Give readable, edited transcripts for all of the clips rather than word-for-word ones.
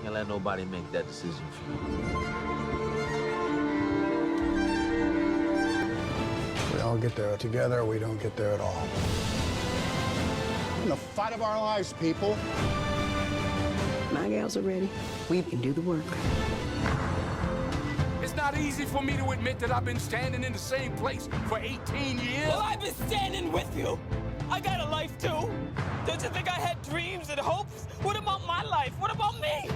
can let nobody make that decision for you. We all get there together, we don't get there at all. In the fight of our lives, people. My gals are ready. We can do the work. It's not easy for me to admit that I've been standing in the same place for 18 years. Well, I've been standing with you. I got a life, too. Don't you think I had dreams and hopes? What about my life? What about me?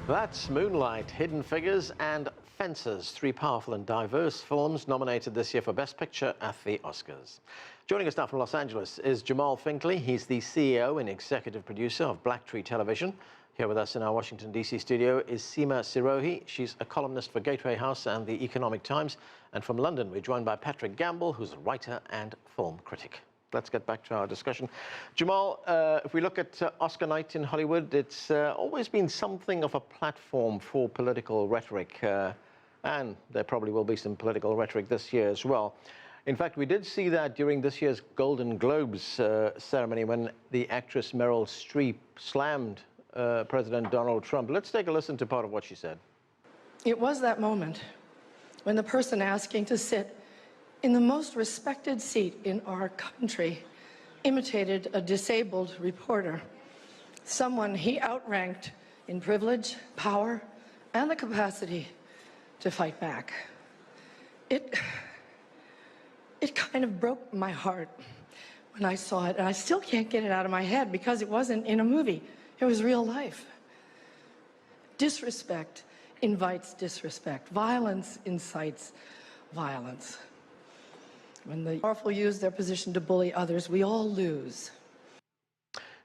That's Moonlight, Hidden Figures, and Fences, three powerful and diverse films nominated this year for Best Picture at the Oscars. Joining us now from Los Angeles is Jamaal Finkley. He's the CEO and executive producer of BlackTree Television. Here with us in our Washington, D.C. studio is Seema Sirohi. She's a columnist for Gateway House and the Economic Times. And from London, we're joined by Patrick Gamble, who's a writer and film critic. Let's get back to our discussion. Jamaal, if we look at Oscar night in Hollywood, it's always been something of a platform for political rhetoric. And there probably will be some political rhetoric this year as well. In fact, we did see that during this year's Golden Globes ceremony when the actress Meryl Streep slammed President Donald Trump. Let's take a listen to part of what she said. It was that moment when the person asking to sit in the most respected seat in our country imitated a disabled reporter, someone he outranked in privilege, power, and the capacity to fight back. It kind of broke my heart when I saw it, and I still can't get it out of my head because it wasn't in a movie. It was real life. Disrespect invites disrespect. Violence incites violence. When the powerful use their position to bully others, we all lose.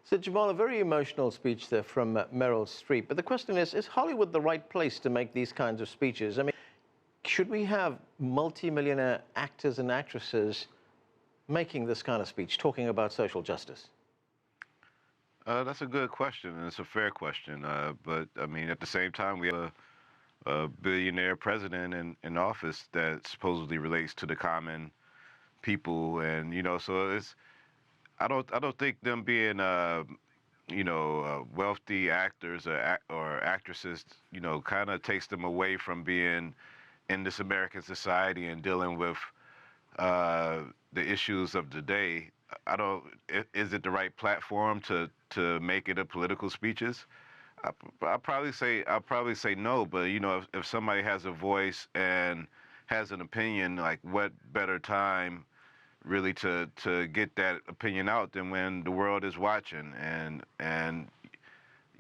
So, Jamaal, a very emotional speech there from Meryl Streep. But the question is Hollywood the right place to make these kinds of speeches? I mean, should we have multi-millionaire actors and actresses making this kind of speech, talking about social justice? That's a good question, and it's a fair question. But, I mean, at the same time, we have a billionaire president in office that supposedly relates to the common people, and, you know, so it's, I don't think them being, you know, wealthy actors or actresses, you know, kind of takes them away from being in this American society and dealing with the issues of the day. Is it the right platform to make it a political speeches? I'll probably say no, but, you know, if somebody has a voice and has an opinion, like, what better time really to get that opinion out than when the world is watching, and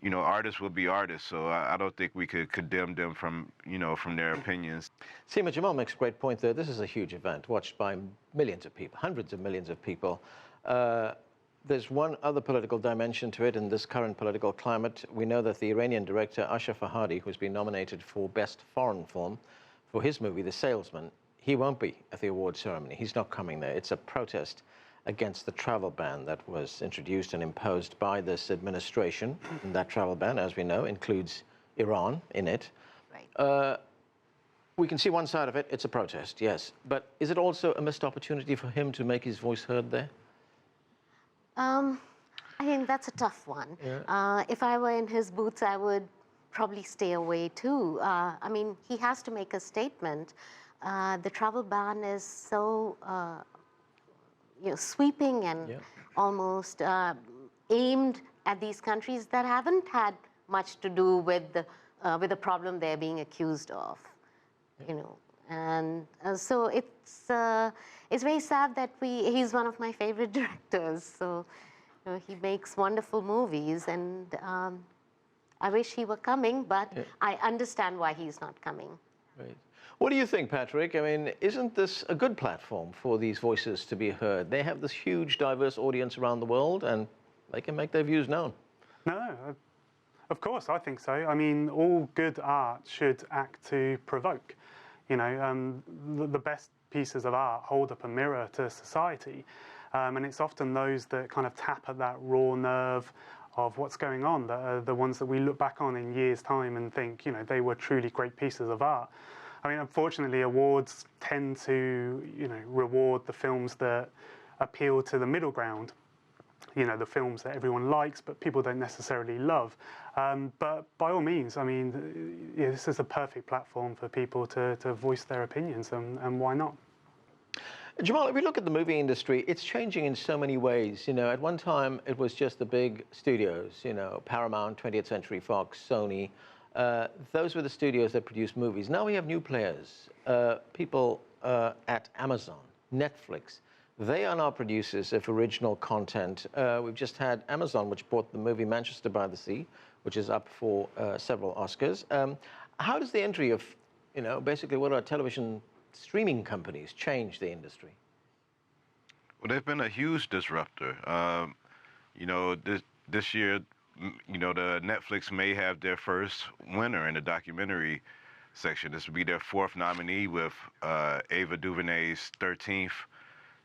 you know, artists will be artists, so I don't think we could condemn them from, you know, from their opinions. Seema, Jamaal makes a great point there. This is a huge event watched by millions of people, hundreds of millions of people. There's one other political dimension to it in this current political climate. We know that the Iranian director Ashraf Farhadi, who's been nominated for Best Foreign Film for his movie The Salesman, he won't be at the award ceremony. He's not coming there. It's a protest against the travel ban that was introduced and imposed by this administration. And that travel ban, as we know, includes Iran in it. Right. We can see one side of it. It's a protest, yes. But is it also a missed opportunity for him to make his voice heard there? I think that's a tough one. Yeah. If I were in his boots, I would probably stay away too. I mean, he has to make a statement. The travel ban is so you know, sweeping and almost aimed at these countries that haven't had much to do with the problem they're being accused of, you know. And so it's very sad that he's one of my favorite directors. So, you know, he makes wonderful movies, and I wish he were coming, but I understand why he's not coming. Right. What do you think, Patrick? I mean, isn't this a good platform for these voices to be heard? They have this huge, diverse audience around the world, and they can make their views known. No, of course, I think so. I mean, all good art should act to provoke. You know, the best pieces of art hold up a mirror to society, and it's often those that kind of tap at that raw nerve of what's going on that are the ones that we look back on in years' time and think, you know, they were truly great pieces of art. I mean, unfortunately, awards tend to, you know, reward the films that appeal to the middle ground. you know, the films that everyone likes but people don't necessarily love. But by all means, I mean, yeah, this is a perfect platform for people to voice their opinions, and why not? Jamaal, if we look at the movie industry, it's changing in so many ways. You know, at one time, it was just the big studios, you know, Paramount, 20th Century Fox, Sony. Those were the studios that produced movies. Now we have new players, people at Amazon, Netflix. They are now producers of original content. We've just had Amazon, which bought the movie Manchester by the Sea, which is up for several Oscars. How does the entry of, you know, basically what are television streaming companies change the industry? Well, they've been a huge disruptor. You know, this year, you know, the Netflix may have their first winner in the documentary section. This will be their 4th nominee with Ava DuVernay's 13th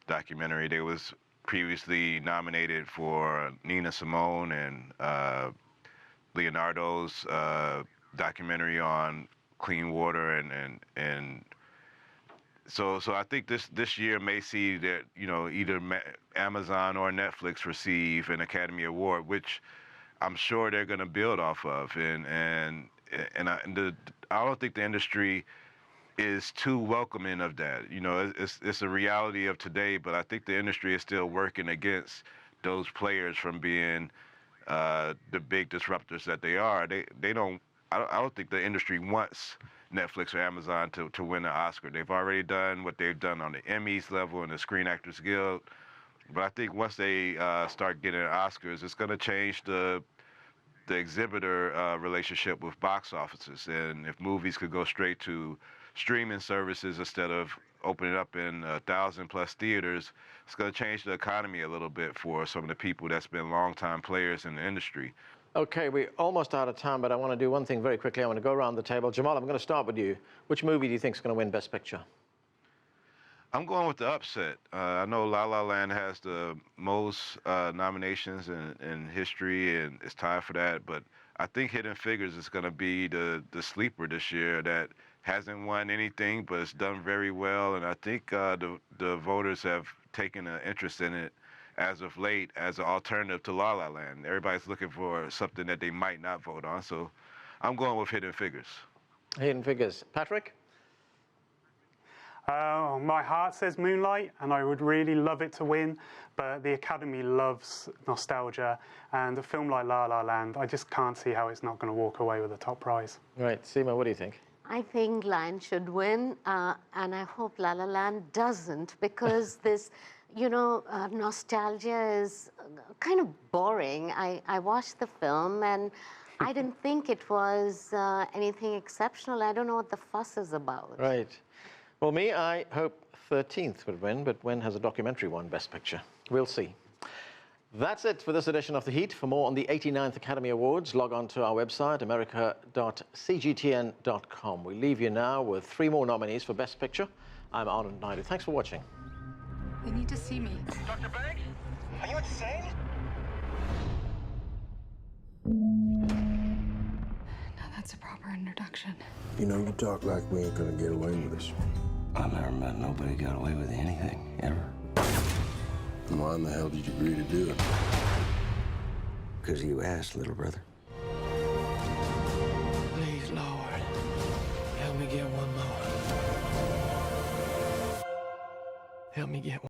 documentary. They was previously nominated for Nina Simone and Leonardo's documentary on clean water, and so I think this year may see that, you know, either Amazon or Netflix receive an Academy Award, which I'm sure they're going to build off of, and I don't think the industry is too welcoming of that. You know, it's a reality of today, but I think the industry is still working against those players from being the big disruptors that they are. I don't think the industry wants Netflix or Amazon to win an Oscar. They've already done what they've done on the Emmys level and the Screen Actors Guild. But I think once they start getting Oscars, it's going to change the exhibitor relationship with box offices. And if movies could go straight to streaming services instead of opening up in 1,000+ theaters, it's going to change the economy a little bit for some of the people that's been longtime players in the industry. Okay, we're almost out of time, but I want to do one thing very quickly. I want to go around the table. Jamaal, I'm going to start with you. Which movie do you think is going to win Best Picture? I'm going with the upset. I know La La Land has the most nominations in history, and it's tied for that. But I think Hidden Figures is going to be the sleeper this year that hasn't won anything, but it's done very well. And I think the voters have taken an interest in it as of late as an alternative to La La Land. Everybody's looking for something that they might not vote on. So I'm going with Hidden Figures. Hidden Figures. Patrick? My heart says Moonlight, and I would really love it to win, but the Academy loves nostalgia, and a film like La La Land, I just can't see how it's not going to walk away with the top prize. Right. Seema, what do you think? I think Lion should win, and I hope La La Land doesn't, because this, you know, nostalgia is kind of boring. I watched the film, and I didn't think it was anything exceptional. I don't know what the fuss is about. Right. Well, me, I hope 13th would win, but when has a documentary won Best Picture? We'll see. That's it for this edition of The Heat. For more on the 89th Academy Awards, log on to our website, america.cgtn.com. We leave you now with 3 more nominees for Best Picture. I'm Anand Naidu. Thanks for watching. They need to see me. Dr. Banks? Are you insane? Now that's a proper introduction. You know, you talk like we ain't gonna get away with this. I've never met nobody got away with anything, ever. Why in the hell did you agree to do it? Because you asked, little brother. Please, Lord, help me get one more. Help me get one.